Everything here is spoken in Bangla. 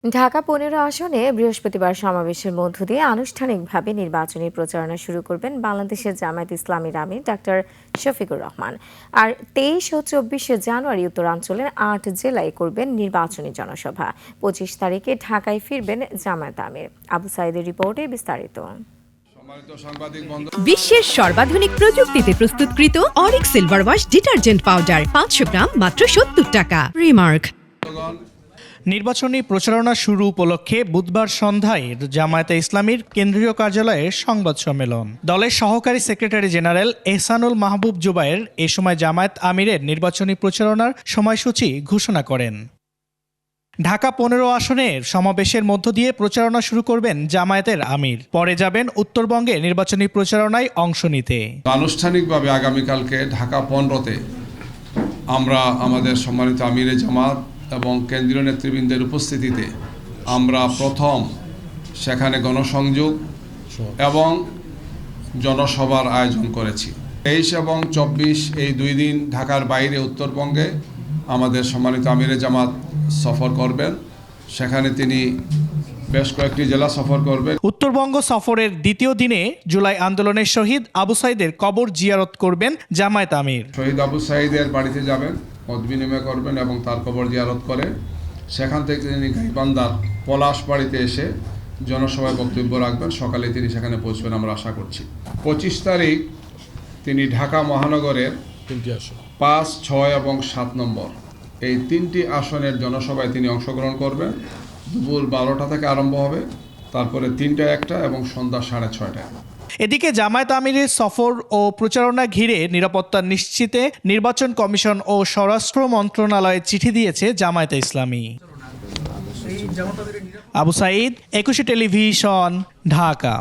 ঢাকা ১৫ আসনে বৃহস্পতিবার সমাবেশের মধ্য দিয়ে আনুষ্ঠানিকভাবে নির্বাচনী প্রচারণা শুরু করবেন বাংলাদেশের জামায়াত ইসলামীর আমির ডাক্তার শফিকুর রহমান। আর ২৩ ও ২৪ জানুয়ারি উত্তরাঞ্চলের ৮ জেলায় করবেন নির্বাচনী জনসভা। ২৫ তারিখে ঢাকায় ফিরবেন জামায়াত আমির। আবু সাইদের রিপোর্টে বিস্তারিত। বিশ্বের সর্বাধুনিক প্রযুক্তিতে প্রস্তুতকৃত Arik silver wash detergent powder ৫০০ গ্রাম মাত্র ৭০ টাকা। রিমার্ক। নির্বাচনী প্রচারণা শুরু উপলক্ষে বুধবার সন্ধ্যায় জামায়াতে ইসলামীর কেন্দ্রীয় কার্যালয়ে সংবাদ সম্মেলন। দলের সহকারী সেক্রেটারি জেনারেল এহসানুল মাহবুব জুবায়ের এ সময় জামায়াত আমিরের নির্বাচনী প্রচারণার সময়সূচি ঘোষণা করেন। ঢাকা ১৫ আসনের সমাবেশের মধ্য দিয়ে প্রচারণা শুরু করবেন জামায়াতের আমির। পরে যাবেন উত্তরবঙ্গে নির্বাচনী প্রচারণায় অংশ নিতে। আনুষ্ঠানিকভাবে আগামীকালকে ঢাকা ১৫তে আমরা আমাদের সম্মানিত আমিরে জামাত এবং কেন্দ্রীয় নেতৃবৃন্দের উপস্থিতিতে আমরা প্রথম সেখানে গণসংযোগ এবং জনসভার আয়োজন করেছি। ২৩ এবং ২৪ এই ২ দিন ঢাকার বাইরে উত্তরবঙ্গে আমাদের সম্মানিত আমিরে জামাত সফর করবেন। সেখানে তিনি বেশ কয়েকটি জেলা সফর করবেন। উত্তরবঙ্গ সফরের দ্বিতীয় দিনে জুলাই আন্দোলনের শহীদ আবু সাইদের কবর জিয়ারত করবেন জামায়াত আমির। শহীদ আবু সাইদের বাড়িতে যাবেন, মত বিনিময় করবেন এবং তার কবর জিয়ারত করে সেখান থেকে তিনি গাইবান্ধার পলাশ বাড়িতে এসে জনসভায় বক্তব্য রাখবেন। সকালে তিনি সেখানে পৌঁছবেন আমরা আশা করছি। ২৫ তারিখ তিনি ঢাকা মহানগরের ৫, ৬ এবং ৭ নম্বর এই ৩টি আসনের জনসভায় তিনি অংশগ্রহণ করবেন। দুপুর ১২টা থেকে আরম্ভ হবে, তারপরে ৩টা, ১টা এবং সন্ধ্যা ৬:৩০টায়। এদিকে জামায়াত আমিরের সফর ও প্রচারণা ঘিরে নিরাপত্তা নিশ্চিতে নির্বাচন কমিশন ও স্বরাষ্ট্র মন্ত্রণালয়ে চিঠি দিয়েছে জামায়াতে ইসলামী। আবু সাইদ, ২১ টেলিভিশন, ঢাকা।